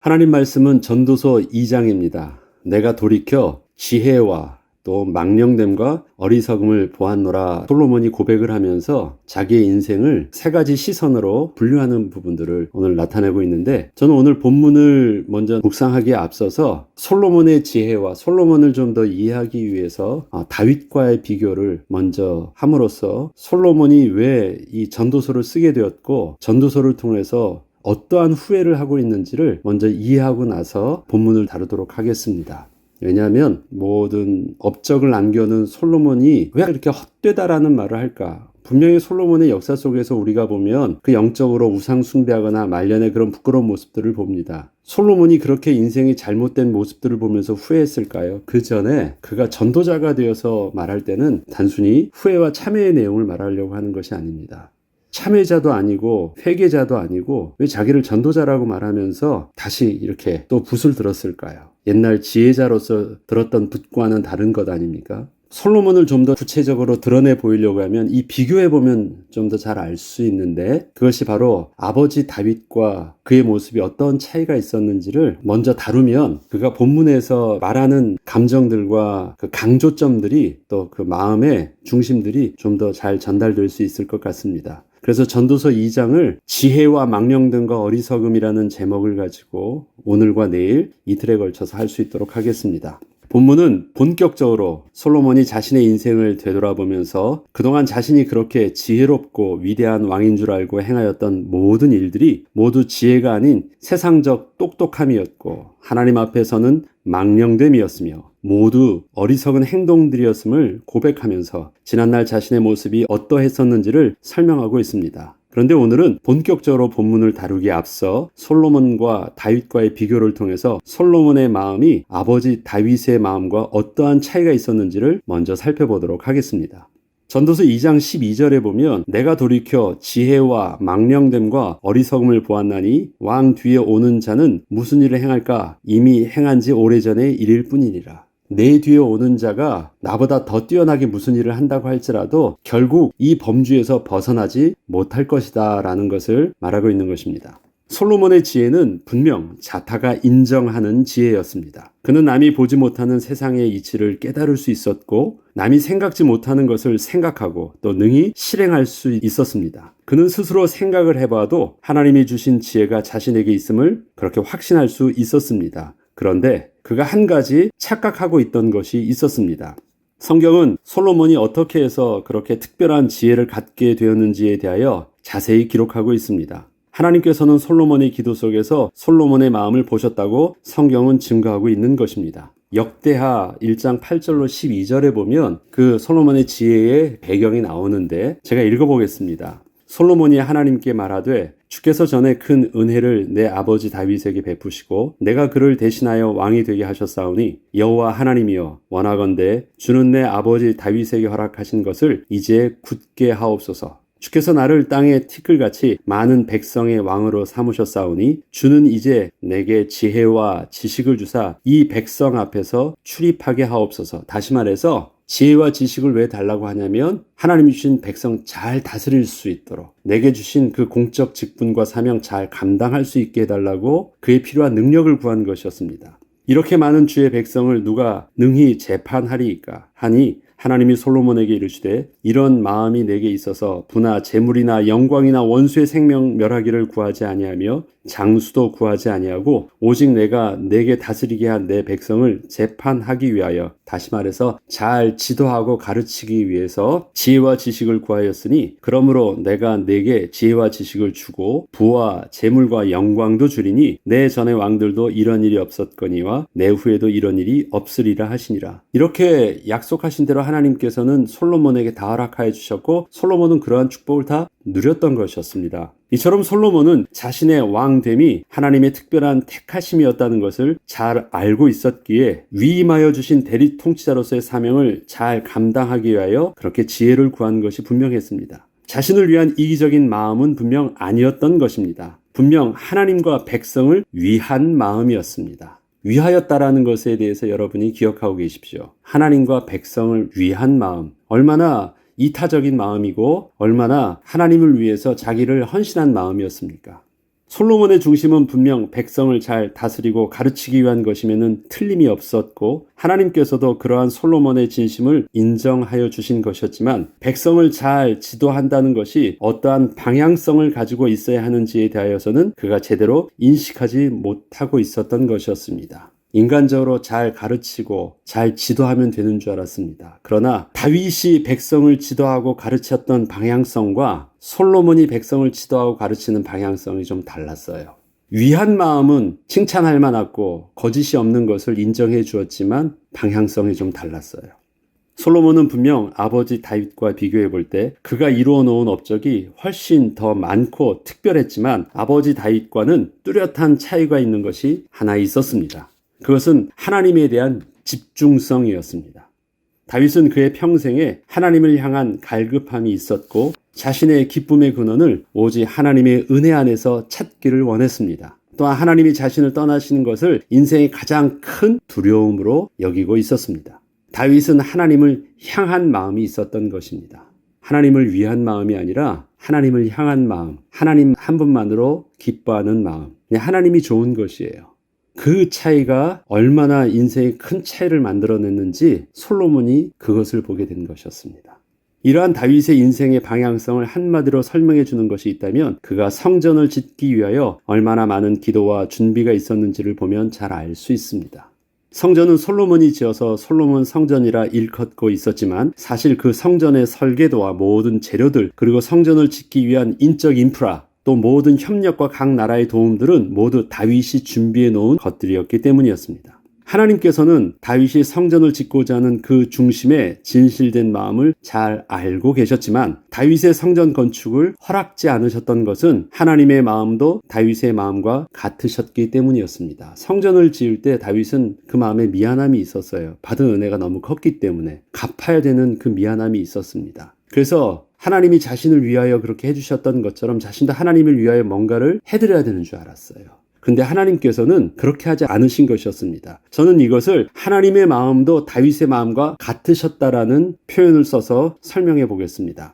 하나님 말씀은 전도서 2장입니다. 내가 돌이켜 지혜와 또 망령됨과 어리석음을 보았노라. 솔로몬이 고백을 하면서 자기의 인생을 세 가지 시선으로 분류하는 부분들을 오늘 나타내고 있는데, 저는 오늘 본문을 먼저 묵상하기에 앞서서 솔로몬의 지혜와 솔로몬을 좀 더 이해하기 위해서 다윗과의 비교를 먼저 함으로써 솔로몬이 왜 이 전도서를 쓰게 되었고 전도서를 통해서 어떠한 후회를 하고 있는지를 먼저 이해하고 나서 본문을 다루도록 하겠습니다. 왜냐하면 모든 업적을 남겨놓은 솔로몬이 왜 이렇게 헛되다라는 말을 할까? 분명히 솔로몬의 역사 속에서 우리가 보면 그 영적으로 우상 숭배하거나 말년의 그런 부끄러운 모습들을 봅니다. 솔로몬이 그렇게 인생이 잘못된 모습들을 보면서 후회했을까요? 그 전에 그가 전도자가 되어서 말할 때는 단순히 후회와 참회의 내용을 말하려고 하는 것이 아닙니다. 참회자도 아니고 회개자도 아니고 왜 자기를 전도자라고 말하면서 다시 이렇게 또 붓을 들었을까요? 옛날 지혜자로서 들었던 붓과는 다른 것 아닙니까? 솔로몬을 좀 더 구체적으로 드러내 보이려고 하면 이 비교해보면 좀 더 잘 알 수 있는데, 그것이 바로 아버지 다윗과 그의 모습이 어떤 차이가 있었는지를 먼저 다루면 그가 본문에서 말하는 감정들과 그 강조점들이 또 그 마음의 중심들이 좀 더 잘 전달될 수 있을 것 같습니다. 그래서 전도서 2장을 지혜와 망령됨과 어리석음이라는 제목을 가지고 오늘과 내일 이틀에 걸쳐서 할 수 있도록 하겠습니다. 본문은 본격적으로 솔로몬이 자신의 인생을 되돌아보면서 그동안 자신이 그렇게 지혜롭고 위대한 왕인 줄 알고 행하였던 모든 일들이 모두 지혜가 아닌 세상적 똑똑함이었고 하나님 앞에서는 망령됨이었으며 모두 어리석은 행동들이었음을 고백하면서 지난날 자신의 모습이 어떠했었는지를 설명하고 있습니다. 그런데 오늘은 본격적으로 본문을 다루기에 앞서 솔로몬과 다윗과의 비교를 통해서 솔로몬의 마음이 아버지 다윗의 마음과 어떠한 차이가 있었는지를 먼저 살펴보도록 하겠습니다. 전도서 2장 12절에 보면 내가 돌이켜 지혜와 망령됨과 어리석음을 보았나니 왕 뒤에 오는 자는 무슨 일을 행할까? 이미 행한 지 오래전의 일일 뿐이니라. 내 뒤에 오는 자가 나보다 더 뛰어나게 무슨 일을 한다고 할지라도 결국 이 범주에서 벗어나지 못할 것이다 라는 것을 말하고 있는 것입니다. 솔로몬의 지혜는 분명 자타가 인정하는 지혜였습니다. 그는 남이 보지 못하는 세상의 이치를 깨달을 수 있었고 남이 생각지 못하는 것을 생각하고 또 능히 실행할 수 있었습니다. 그는 스스로 생각을 해봐도 하나님이 주신 지혜가 자신에게 있음을 그렇게 확신할 수 있었습니다. 그런데 그가 한 가지 착각하고 있던 것이 있었습니다. 성경은 솔로몬이 어떻게 해서 그렇게 특별한 지혜를 갖게 되었는지에 대하여 자세히 기록하고 있습니다. 하나님께서는 솔로몬의 기도 속에서 솔로몬의 마음을 보셨다고 성경은 증거하고 있는 것입니다. 역대하 1장 8절로 12절에 보면 그 솔로몬의 지혜의 배경이 나오는데 제가 읽어보겠습니다. 솔로몬이 하나님께 말하되 주께서 전에 큰 은혜를 내 아버지 다윗에게 베푸시고 내가 그를 대신하여 왕이 되게 하셨사오니 여호와 하나님이여 원하건대 주는 내 아버지 다윗에게 허락하신 것을 이제 굳게 하옵소서. 주께서 나를 땅의 티끌같이 많은 백성의 왕으로 삼으셨사오니 주는 이제 내게 지혜와 지식을 주사 이 백성 앞에서 출입하게 하옵소서. 다시 말해서 지혜와 지식을 왜 달라고 하냐면 하나님이 주신 백성 잘 다스릴 수 있도록 내게 주신 그 공적 직분과 사명 잘 감당할 수 있게 해달라고 그에 필요한 능력을 구한 것이었습니다. 이렇게 많은 주의 백성을 누가 능히 재판하리이까 하니 하나님이 솔로몬에게 이르시되 이런 마음이 내게 있어서 부나 재물이나 영광이나 원수의 생명 멸하기를 구하지 아니하며 장수도 구하지 아니하고 오직 내가 내게 다스리게 한 내 백성을 재판하기 위하여, 다시 말해서 잘 지도하고 가르치기 위해서 지혜와 지식을 구하였으니 그러므로 내가 내게 지혜와 지식을 주고 부와 재물과 영광도 주리니 내 전의 왕들도 이런 일이 없었거니와 내 후에도 이런 일이 없으리라 하시니라. 이렇게 약속하신 대로 하나님께서는 솔로몬에게 다 허락하여 주셨고 솔로몬은 그러한 축복을 다 누렸던 것이었습니다. 이처럼 솔로몬은 자신의 왕됨이 하나님의 특별한 택하심이었다는 것을 잘 알고 있었기에 위임하여 주신 대리 통치자로서의 사명을 잘 감당하기 위하여 그렇게 지혜를 구한 것이 분명했습니다. 자신을 위한 이기적인 마음은 분명 아니었던 것입니다. 분명 하나님과 백성을 위한 마음이었습니다. 위하였다라는 것에 대해서 여러분이 기억하고 계십시오. 하나님과 백성을 위한 마음, 얼마나 이타적인 마음이고 얼마나 하나님을 위해서 자기를 헌신한 마음이었습니까? 솔로몬의 중심은 분명 백성을 잘 다스리고 가르치기 위한 것임에는 틀림이 없었고 하나님께서도 그러한 솔로몬의 진심을 인정하여 주신 것이었지만 백성을 잘 지도한다는 것이 어떠한 방향성을 가지고 있어야 하는지에 대하여서는 그가 제대로 인식하지 못하고 있었던 것이었습니다. 인간적으로 잘 가르치고 잘 지도하면 되는 줄 알았습니다. 그러나 다윗이 백성을 지도하고 가르쳤던 방향성과 솔로몬이 백성을 지도하고 가르치는 방향성이 좀 달랐어요. 위한 마음은 칭찬할 만하고 거짓이 없는 것을 인정해 주었지만 방향성이 좀 달랐어요. 솔로몬은 분명 아버지 다윗과 비교해 볼 때 그가 이루어 놓은 업적이 훨씬 더 많고 특별했지만 아버지 다윗과는 뚜렷한 차이가 있는 것이 하나 있었습니다. 그것은 하나님에 대한 집중성이었습니다. 다윗은 그의 평생에 하나님을 향한 갈급함이 있었고 자신의 기쁨의 근원을 오직 하나님의 은혜 안에서 찾기를 원했습니다. 또한 하나님이 자신을 떠나시는 것을 인생의 가장 큰 두려움으로 여기고 있었습니다. 다윗은 하나님을 향한 마음이 있었던 것입니다. 하나님을 위한 마음이 아니라 하나님을 향한 마음, 하나님 한 분만으로 기뻐하는 마음, 하나님이 좋은 것이에요. 그 차이가 얼마나 인생에 큰 차이를 만들어냈는지 솔로몬이 그것을 보게 된 것이었습니다. 이러한 다윗의 인생의 방향성을 한마디로 설명해 주는 것이 있다면 그가 성전을 짓기 위하여 얼마나 많은 기도와 준비가 있었는지를 보면 잘 알 수 있습니다. 성전은 솔로몬이 지어서 솔로몬 성전이라 일컫고 있었지만 사실 그 성전의 설계도와 모든 재료들 그리고 성전을 짓기 위한 인적 인프라 또 모든 협력과 각 나라의 도움들은 모두 다윗이 준비해 놓은 것들이었기 때문이었습니다. 하나님께서는 다윗이 성전을 짓고자 하는 그 중심에 진실된 마음을 잘 알고 계셨지만 다윗의 성전 건축을 허락지 않으셨던 것은 하나님의 마음도 다윗의 마음과 같으셨기 때문이었습니다. 성전을 지을 때 다윗은 그 마음에 미안함이 있었어요. 받은 은혜가 너무 컸기 때문에 갚아야 되는 그 미안함이 있었습니다. 그래서 하나님이 자신을 위하여 그렇게 해주셨던 것처럼 자신도 하나님을 위하여 뭔가를 해드려야 되는 줄 알았어요. 근데 하나님께서는 그렇게 하지 않으신 것이었습니다. 저는 이것을 하나님의 마음도 다윗의 마음과 같으셨다라는 표현을 써서 설명해 보겠습니다.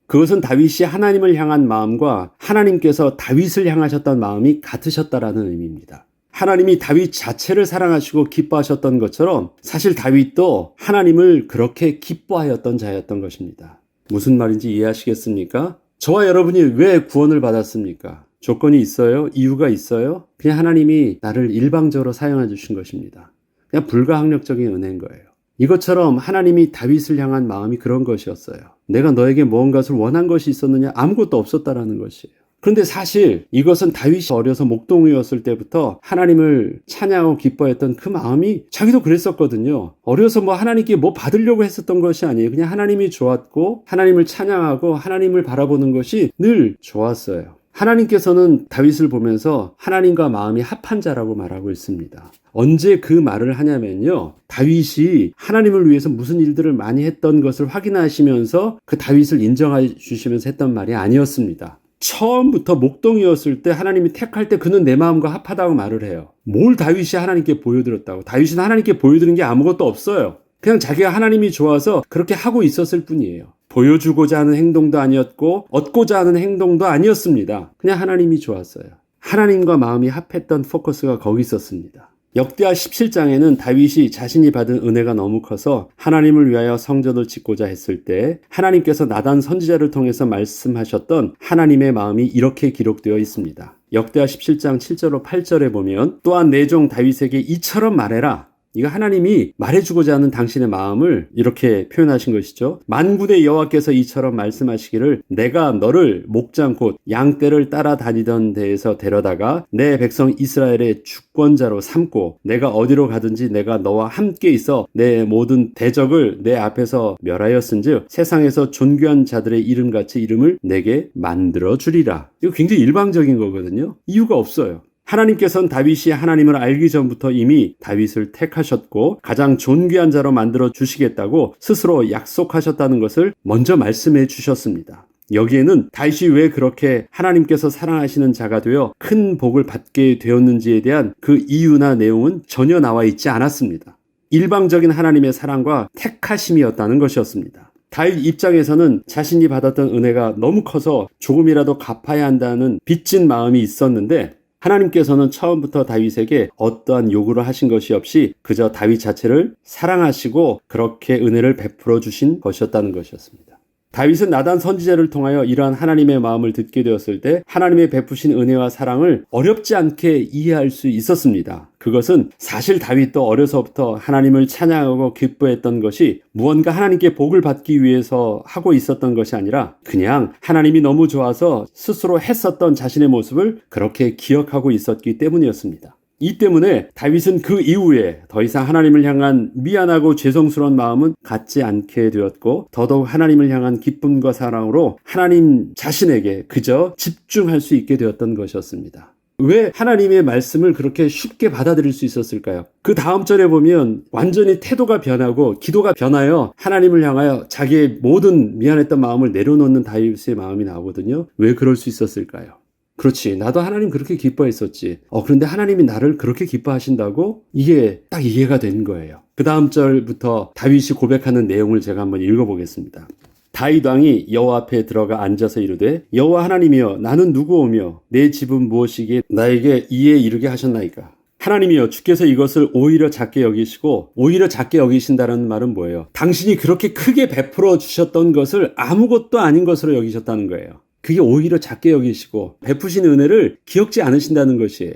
그것은 다윗이 하나님을 향한 마음과 하나님께서 다윗을 향하셨던 마음이 같으셨다라는 의미입니다. 하나님이 다윗 자체를 사랑하시고 기뻐하셨던 것처럼 사실 다윗도 하나님을 그렇게 기뻐하였던 자였던 것입니다. 무슨 말인지 이해하시겠습니까? 저와 여러분이 왜 구원을 받았습니까? 조건이 있어요? 이유가 있어요? 그냥 하나님이 나를 일방적으로 사용해 주신 것입니다. 그냥 불가항력적인 은혜인 거예요. 이것처럼 하나님이 다윗을 향한 마음이 그런 것이었어요. 내가 너에게 무언가를 원한 것이 있었느냐? 아무것도 없었다라는 것이에요. 그런데 사실 이것은 다윗이 어려서 목동이었을 때부터 하나님을 찬양하고 기뻐했던 그 마음이 자기도 그랬었거든요. 어려서 하나님께 받으려고 했었던 것이 아니에요. 그냥 하나님이 좋았고 하나님을 찬양하고 하나님을 바라보는 것이 늘 좋았어요. 하나님께서는 다윗을 보면서 하나님과 마음이 합한 자라고 말하고 있습니다. 언제 그 말을 하냐면요. 다윗이 하나님을 위해서 무슨 일들을 많이 했던 것을 확인하시면서 그 다윗을 인정해 주시면서 했던 말이 아니었습니다. 처음부터 목동이었을 때 하나님이 택할 때 그는 내 마음과 합하다고 말을 해요. 뭘 다윗이 하나님께 보여드렸다고. 다윗은 하나님께 보여드린 게 아무것도 없어요. 그냥 자기가 하나님이 좋아서 그렇게 하고 있었을 뿐이에요. 보여주고자 하는 행동도 아니었고 얻고자 하는 행동도 아니었습니다. 그냥 하나님이 좋았어요. 하나님과 마음이 합했던 포커스가 거기 있었습니다. 역대하 17장에는 다윗이 자신이 받은 은혜가 너무 커서 하나님을 위하여 성전을 짓고자 했을 때 하나님께서 나단 선지자를 통해서 말씀하셨던 하나님의 마음이 이렇게 기록되어 있습니다. 역대하 17장 7절로 8절에 보면 또한 내 종 다윗에게 이처럼 말해라. 이거 하나님이 말해주고자 하는 당신의 마음을 이렇게 표현하신 것이죠. 만군의 여호와께서 이처럼 말씀하시기를 내가 너를 목장 곧 양떼를 따라다니던 데에서 데려다가 내 백성 이스라엘의 주권자로 삼고 내가 어디로 가든지 내가 너와 함께 있어 내 모든 대적을 내 앞에서 멸하였은즉 세상에서 존귀한 자들의 이름같이 이름을 내게 만들어 주리라. 이거 굉장히 일방적인 거거든요. 이유가 없어요. 하나님께서는 다윗이 하나님을 알기 전부터 이미 다윗을 택하셨고 가장 존귀한 자로 만들어 주시겠다고 스스로 약속하셨다는 것을 먼저 말씀해 주셨습니다. 여기에는 다윗이 왜 그렇게 하나님께서 사랑하시는 자가 되어 큰 복을 받게 되었는지에 대한 그 이유나 내용은 전혀 나와 있지 않았습니다. 일방적인 하나님의 사랑과 택하심이었다는 것이었습니다. 다윗 입장에서는 자신이 받았던 은혜가 너무 커서 조금이라도 갚아야 한다는 빚진 마음이 있었는데 하나님께서는 처음부터 다윗에게 어떠한 요구를 하신 것이 없이 그저 다윗 자체를 사랑하시고 그렇게 은혜를 베풀어 주신 것이었다는 것이었습니다. 다윗은 나단 선지자를 통하여 이러한 하나님의 마음을 듣게 되었을 때 하나님의 베푸신 은혜와 사랑을 어렵지 않게 이해할 수 있었습니다. 그것은 사실 다윗도 어려서부터 하나님을 찬양하고 기뻐했던 것이 무언가 하나님께 복을 받기 위해서 하고 있었던 것이 아니라 그냥 하나님이 너무 좋아서 스스로 했었던 자신의 모습을 그렇게 기억하고 있었기 때문이었습니다. 이 때문에 다윗은 그 이후에 더 이상 하나님을 향한 미안하고 죄송스러운 마음은 갖지 않게 되었고 더더욱 하나님을 향한 기쁨과 사랑으로 하나님 자신에게 그저 집중할 수 있게 되었던 것이었습니다. 왜 하나님의 말씀을 그렇게 쉽게 받아들일 수 있었을까요? 그 다음 절에 보면 완전히 태도가 변하고 기도가 변하여 하나님을 향하여 자기의 모든 미안했던 마음을 내려놓는 다윗의 마음이 나오거든요. 왜 그럴 수 있었을까요? 그렇지. 나도 하나님 그렇게 기뻐했었지. 그런데 하나님이 나를 그렇게 기뻐하신다고? 이게 딱 이해가 된 거예요. 그 다음 절부터 다윗이 고백하는 내용을 제가 한번 읽어보겠습니다. 다윗 왕이 여호와 앞에 들어가 앉아서 이르되 여호와 하나님이여 나는 누구오며 내 집은 무엇이기에 나에게 이에 이르게 하셨나이까. 하나님이여 주께서 이것을 오히려 작게 여기시고 오히려 작게 여기신다는 말은 뭐예요? 당신이 그렇게 크게 베풀어 주셨던 것을 아무것도 아닌 것으로 여기셨다는 거예요. 그게 오히려 작게 여기시고 베푸신 은혜를 기억지 않으신다는 것이에요.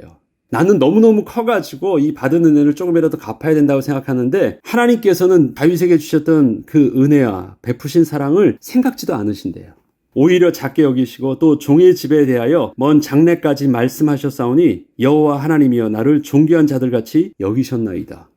나는 너무너무 커가지고 이 받은 은혜를 조금이라도 갚아야 된다고 생각하는데 하나님께서는 다윗에게 주셨던 그 은혜와 베푸신 사랑을 생각지도 않으신대요. 오히려 작게 여기시고 또 종의 집에 대하여 먼 장래까지 말씀하셨사오니 여호와 하나님이여 나를 존귀한 자들같이 여기셨나이다.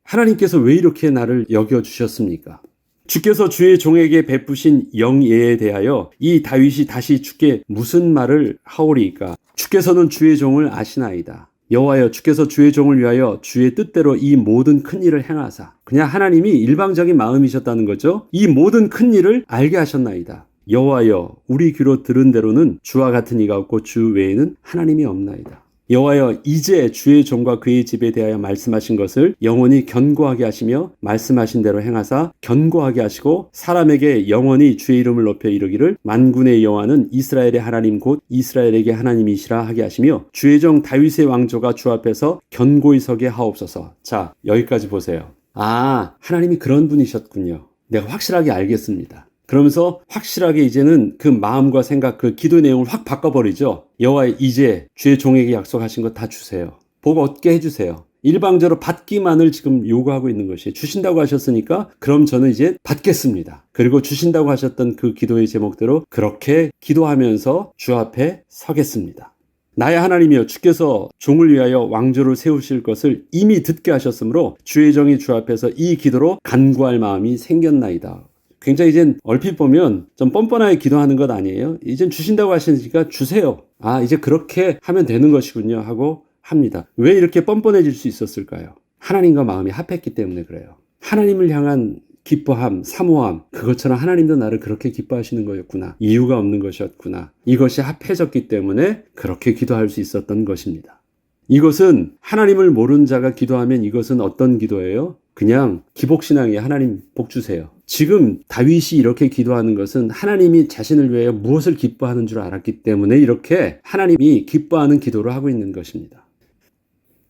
하나님께서 왜 이렇게 나를 여겨주셨습니까? 주께서 주의 종에게 베푸신 영예에 대하여 이 다윗이 다시 주께 무슨 말을 하오리이까? 주께서는 주의 종을 아시나이다. 여호와여 주께서 주의 종을 위하여 주의 뜻대로 이 모든 큰 일을 행하사. 그냥 하나님이 일방적인 마음이셨다는 거죠. 이 모든 큰 일을 알게 하셨나이다. 여호와여 우리 귀로 들은 대로는 주와 같은 이가 없고 주 외에는 하나님이 없나이다. 여호와여 이제 주의 종과 그의 집에 대하여 말씀하신 것을 영원히 견고하게 하시며 말씀하신 대로 행하사 견고하게 하시고 사람에게 영원히 주의 이름을 높여 이르기를 만군의 여호와는 이스라엘의 하나님 곧 이스라엘에게 하나님이시라 하게 하시며 주의 종 다윗의 왕조가 주 앞에서 견고히 서게 하옵소서. 자, 여기까지 보세요. 하나님이 그런 분이셨군요. 내가 확실하게 알겠습니다. 그러면서 확실하게 이제는 그 마음과 생각, 그 기도 내용을 확 바꿔버리죠. 여호와 이제 주의 종에게 약속하신 거 다 주세요. 복 얻게 해주세요. 일방적으로 받기만을 지금 요구하고 있는 것이에요. 주신다고 하셨으니까 그럼 저는 이제 받겠습니다. 그리고 주신다고 하셨던 그 기도의 제목대로 그렇게 기도하면서 주 앞에 서겠습니다. 나의 하나님이여 주께서 종을 위하여 왕조를 세우실 것을 이미 듣게 하셨으므로 주의 종이 주 앞에서 이 기도로 간구할 마음이 생겼나이다. 굉장히 이젠 얼핏 보면 좀 뻔뻔하게 기도하는 것 아니에요? 이젠 주신다고 하시니까 주세요. 이제 그렇게 하면 되는 것이군요 하고 합니다. 왜 이렇게 뻔뻔해질 수 있었을까요? 하나님과 마음이 합했기 때문에 그래요. 하나님을 향한 기뻐함, 사모함, 그것처럼 하나님도 나를 그렇게 기뻐하시는 거였구나. 이유가 없는 것이었구나. 이것이 합해졌기 때문에 그렇게 기도할 수 있었던 것입니다. 이것은 하나님을 모르는 자가 기도하면 이것은 어떤 기도예요? 그냥 기복신앙이에요. 하나님 복 주세요. 지금 다윗이 이렇게 기도하는 것은 하나님이 자신을 위하여 무엇을 기뻐하는 줄 알았기 때문에 이렇게 하나님이 기뻐하는 기도를 하고 있는 것입니다.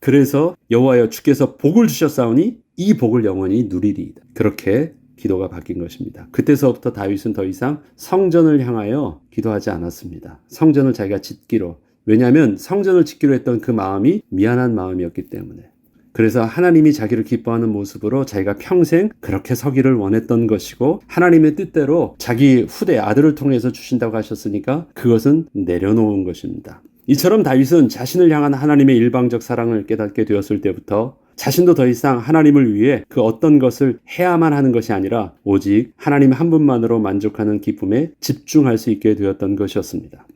그래서 여호와여 주께서 복을 주셨사오니 이 복을 영원히 누리리이다. 그렇게 기도가 바뀐 것입니다. 그때서부터 다윗은 더 이상 성전을 향하여 기도하지 않았습니다. 성전을 자기가 짓기로. 왜냐하면 성전을 짓기로 했던 그 마음이 미안한 마음이었기 때문에. 그래서 하나님이 자기를 기뻐하는 모습으로 자기가 평생 그렇게 서기를 원했던 것이고 하나님의 뜻대로 자기 후대 아들을 통해서 주신다고 하셨으니까 그것은 내려놓은 것입니다. 이처럼 다윗은 자신을 향한 하나님의 일방적 사랑을 깨닫게 되었을 때부터 자신도 더 이상 하나님을 위해 그 어떤 것을 해야만 하는 것이 아니라 오직 하나님 한 분만으로 만족하는 기쁨에 집중할 수 있게 되었던 것이었습니다.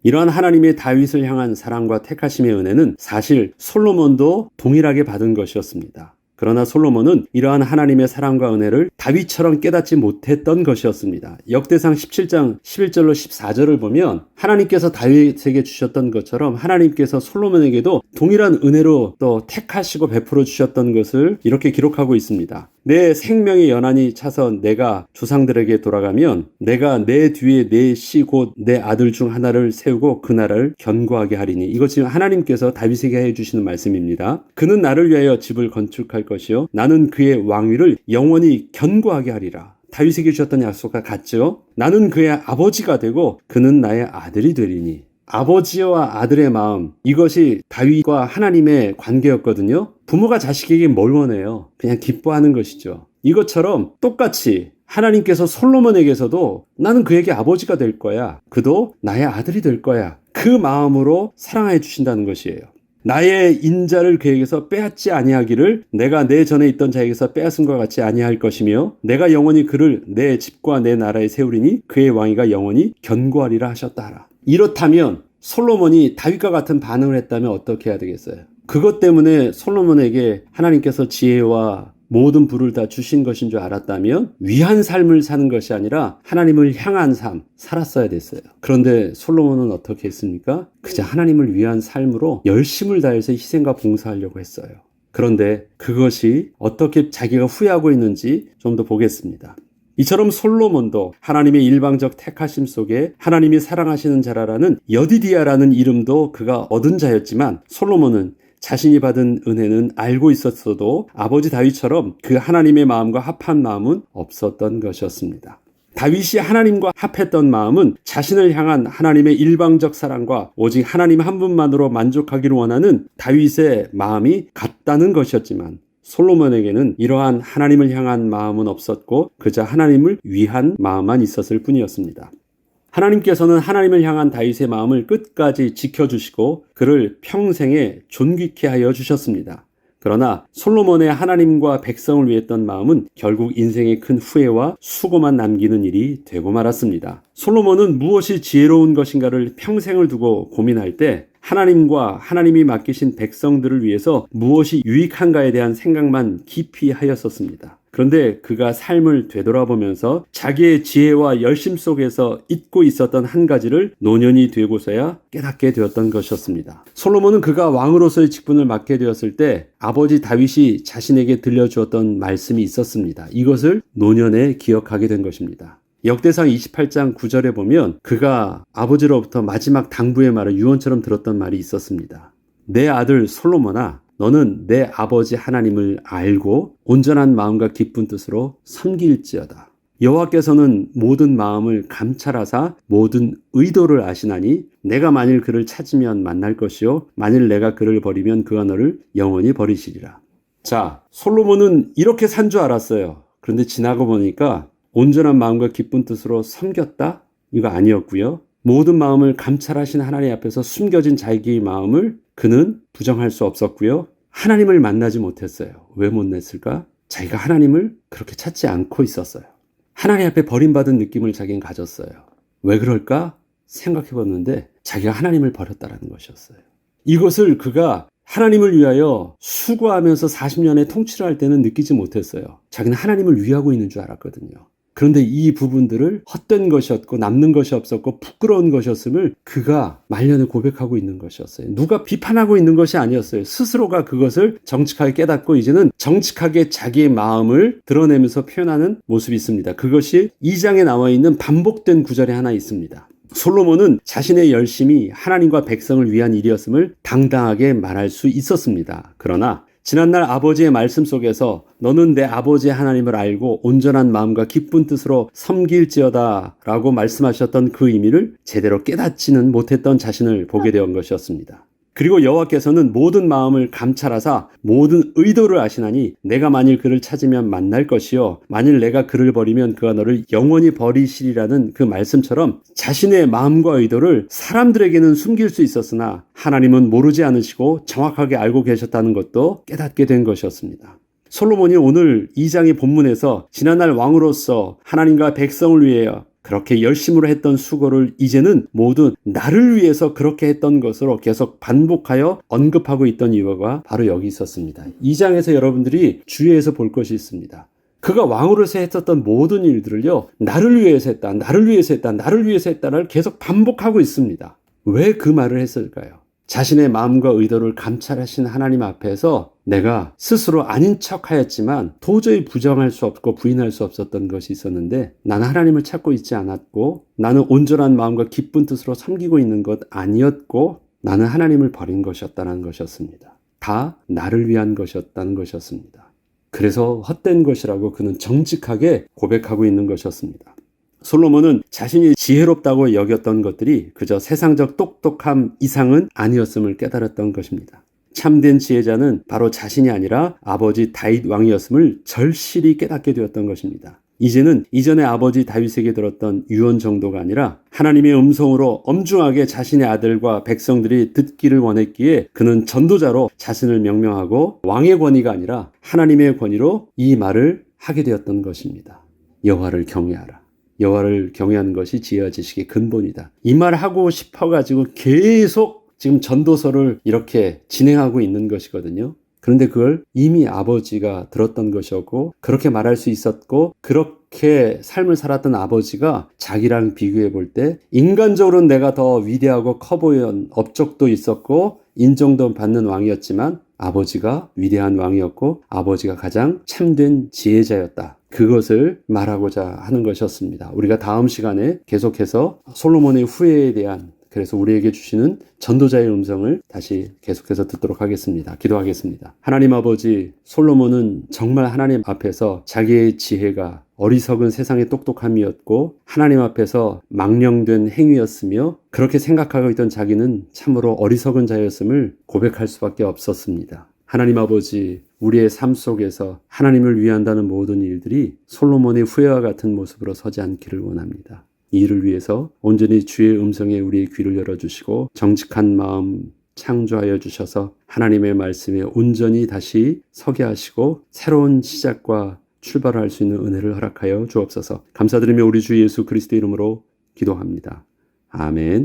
이러한 하나님의 다윗을 향한 사랑과 택하심의 은혜는 사실 솔로몬도 동일하게 받은 것이었습니다. 그러나 솔로몬은 이러한 하나님의 사랑과 은혜를 다윗처럼 깨닫지 못했던 것이었습니다. 역대상 17장 11절로 14절을 보면 하나님께서 다윗에게 주셨던 것처럼 하나님께서 솔로몬에게도 동일한 은혜로 또 택하시고 베풀어 주셨던 것을 이렇게 기록하고 있습니다. 내 생명의 연한이 차서 내가 조상들에게 돌아가면 내가 내 뒤에 내 씨 곧 내 아들 중 하나를 세우고 그 나라를 견고하게 하리니. 이것 지금 하나님께서 다윗에게 해주시는 말씀입니다. 그는 나를 위하여 집을 건축할 것이요 나는 그의 왕위를 영원히 견고하게 하리라. 다윗에게 주셨던 약속과 같죠. 나는 그의 아버지가 되고 그는 나의 아들이 되리니. 아버지와 아들의 마음, 이것이 다윗과 하나님의 관계였거든요. 부모가 자식에게 뭘 원해요? 그냥 기뻐하는 것이죠. 이것처럼 똑같이 하나님께서 솔로몬에게서도 나는 그에게 아버지가 될 거야. 그도 나의 아들이 될 거야. 그 마음으로 사랑해 주신다는 것이에요. 나의 인자를 그에게서 빼앗지 아니하기를 내가 내 전에 있던 자에게서 빼앗음과 같이 아니할 것이며 내가 영원히 그를 내 집과 내 나라에 세우리니 그의 왕위가 영원히 견고하리라 하셨다 하라. 이렇다면 솔로몬이 다윗과 같은 반응을 했다면 어떻게 해야 되겠어요? 그것 때문에 솔로몬에게 하나님께서 지혜와 모든 부를 다 주신 것인 줄 알았다면 위한 삶을 사는 것이 아니라 하나님을 향한 삶 살았어야 됐어요. 그런데 솔로몬은 어떻게 했습니까? 그저 하나님을 위한 삶으로 열심을 다해서 희생과 봉사하려고 했어요. 그런데 그것이 어떻게 자기가 후회하고 있는지 좀 더 보겠습니다. 이처럼 솔로몬도 하나님의 일방적 택하심 속에 하나님이 사랑하시는 자라라는 여디디아라는 이름도 그가 얻은 자였지만 솔로몬은 자신이 받은 은혜는 알고 있었어도 아버지 다윗처럼 그 하나님의 마음과 합한 마음은 없었던 것이었습니다. 다윗이 하나님과 합했던 마음은 자신을 향한 하나님의 일방적 사랑과 오직 하나님 한 분만으로 만족하기를 원하는 다윗의 마음이 같다는 것이었지만 솔로몬에게는 이러한 하나님을 향한 마음은 없었고 그저 하나님을 위한 마음만 있었을 뿐이었습니다. 하나님께서는 하나님을 향한 다윗의 마음을 끝까지 지켜주시고 그를 평생에 존귀케 하여 주셨습니다. 그러나 솔로몬의 하나님과 백성을 위했던 마음은 결국 인생의 큰 후회와 수고만 남기는 일이 되고 말았습니다. 솔로몬은 무엇이 지혜로운 것인가를 평생을 두고 고민할 때 하나님과 하나님이 맡기신 백성들을 위해서 무엇이 유익한가에 대한 생각만 깊이 하였었습니다. 그런데 그가 삶을 되돌아보면서 자기의 지혜와 열심 속에서 잊고 있었던 한 가지를 노년이 되고서야 깨닫게 되었던 것이었습니다. 솔로몬은 그가 왕으로서의 직분을 맡게 되었을 때 아버지 다윗이 자신에게 들려주었던 말씀이 있었습니다. 이것을 노년에 기억하게 된 것입니다. 역대상 28장 9절에 보면 그가 아버지로부터 마지막 당부의 말을 유언처럼 들었던 말이 있었습니다. 내 아들 솔로몬아, 너는 내 아버지 하나님을 알고 온전한 마음과 기쁜 뜻으로 섬길지어다. 여호와께서는 모든 마음을 감찰하사 모든 의도를 아시나니 내가 만일 그를 찾으면 만날 것이요 만일 내가 그를 버리면 그가 너를 영원히 버리시리라. 자, 솔로몬은 이렇게 산 줄 알았어요. 그런데 지나고 보니까 온전한 마음과 기쁜 뜻으로 섬겼다? 이거 아니었고요. 모든 마음을 감찰하신 하나님 앞에서 숨겨진 자기의 마음을 그는 부정할 수 없었고요. 하나님을 만나지 못했어요. 왜 못냈을까? 자기가 하나님을 그렇게 찾지 않고 있었어요. 하나님 앞에 버림받은 느낌을 자기는 가졌어요. 왜 그럴까? 생각해 봤는데 자기가 하나님을 버렸다라는 것이었어요. 이것을 그가 하나님을 위하여 수고하면서 40년의 통치를 할 때는 느끼지 못했어요. 자기는 하나님을 위하고 있는 줄 알았거든요. 그런데 이 부분들을 헛된 것이었고 남는 것이 없었고 부끄러운 것이었음을 그가 말년에 고백하고 있는 것이었어요. 누가 비판하고 있는 것이 아니었어요. 스스로가 그것을 정직하게 깨닫고 이제는 정직하게 자기의 마음을 드러내면서 표현하는 모습이 있습니다. 그것이 2장에 나와 있는 반복된 구절에 하나 있습니다. 솔로몬은 자신의 열심이 하나님과 백성을 위한 일이었음을 당당하게 말할 수 있었습니다. 그러나 지난날 아버지의 말씀 속에서 너는 내 아버지의 하나님을 알고 온전한 마음과 기쁜 뜻으로 섬길지어다 라고 말씀하셨던 그 의미를 제대로 깨닫지는 못했던 자신을 보게 된 것이었습니다. 그리고 여호와께서는 모든 마음을 감찰하사 모든 의도를 아시나니 내가 만일 그를 찾으면 만날 것이요 만일 내가 그를 버리면 그가 너를 영원히 버리시리라는 그 말씀처럼 자신의 마음과 의도를 사람들에게는 숨길 수 있었으나 하나님은 모르지 않으시고 정확하게 알고 계셨다는 것도 깨닫게 된 것이었습니다. 솔로몬이 오늘 2장의 본문에서 지난날 왕으로서 하나님과 백성을 위하여 그렇게 열심으로 했던 수고를 이제는 모두 나를 위해서 그렇게 했던 것으로 계속 반복하여 언급하고 있던 이유가 바로 여기 있었습니다. 2장에서 여러분들이 주의해서 볼 것이 있습니다. 그가 왕으로서 했었던 모든 일들을요, 나를 위해서 했다, 나를 위해서 했다, 나를 위해서 했다를 계속 반복하고 있습니다. 왜 그 말을 했을까요? 자신의 마음과 의도를 감찰하신 하나님 앞에서 내가 스스로 아닌 척 하였지만 도저히 부정할 수 없고 부인할 수 없었던 것이 있었는데 나는 하나님을 찾고 있지 않았고 나는 온전한 마음과 기쁜 뜻으로 섬기고 있는 것 아니었고 나는 하나님을 버린 것이었다는 것이었습니다. 다 나를 위한 것이었다는 것이었습니다. 그래서 헛된 것이라고 그는 정직하게 고백하고 있는 것이었습니다. 솔로몬은 자신이 지혜롭다고 여겼던 것들이 그저 세상적 똑똑함 이상은 아니었음을 깨달았던 것입니다. 참된 지혜자는 바로 자신이 아니라 아버지 다윗 왕이었음을 절실히 깨닫게 되었던 것입니다. 이제는 이전에 아버지 다윗에게 들었던 유언 정도가 아니라 하나님의 음성으로 엄중하게 자신의 아들과 백성들이 듣기를 원했기에 그는 전도자로 자신을 명명하고 왕의 권위가 아니라 하나님의 권위로 이 말을 하게 되었던 것입니다. 여호와를 경외하라. 여호와를 경외하는 것이 지혜와 지식의 근본이다. 이 말을 하고 싶어가지고 계속 지금 전도서를 이렇게 진행하고 있는 것이거든요. 그런데 그걸 이미 아버지가 들었던 것이었고 그렇게 말할 수 있었고 그렇게 삶을 살았던 아버지가 자기랑 비교해 볼 때 인간적으로는 내가 더 위대하고 커 보이는 업적도 있었고 인정도 받는 왕이었지만 아버지가 위대한 왕이었고 아버지가 가장 참된 지혜자였다. 그것을 말하고자 하는 것이었습니다. 우리가 다음 시간에 계속해서 솔로몬의 후예에 대한 그래서 우리에게 주시는 전도자의 음성을 다시 계속해서 듣도록 하겠습니다. 기도하겠습니다. 하나님 아버지, 솔로몬은 정말 하나님 앞에서 자기의 지혜가 어리석은 세상의 똑똑함이었고 하나님 앞에서 망령된 행위였으며 그렇게 생각하고 있던 자기는 참으로 어리석은 자였음을 고백할 수밖에 없었습니다. 하나님 아버지, 우리의 삶 속에서 하나님을 위한다는 모든 일들이 솔로몬의 후예와 같은 모습으로 서지 않기를 원합니다. 이 일을 위해서 온전히 주의 음성에 우리의 귀를 열어주시고 정직한 마음 창조하여 주셔서 하나님의 말씀에 온전히 다시 서게 하시고 새로운 시작과 출발할 수 있는 은혜를 허락하여 주옵소서. 감사드리며 우리 주 예수 그리스도 이름으로 기도합니다. 아멘.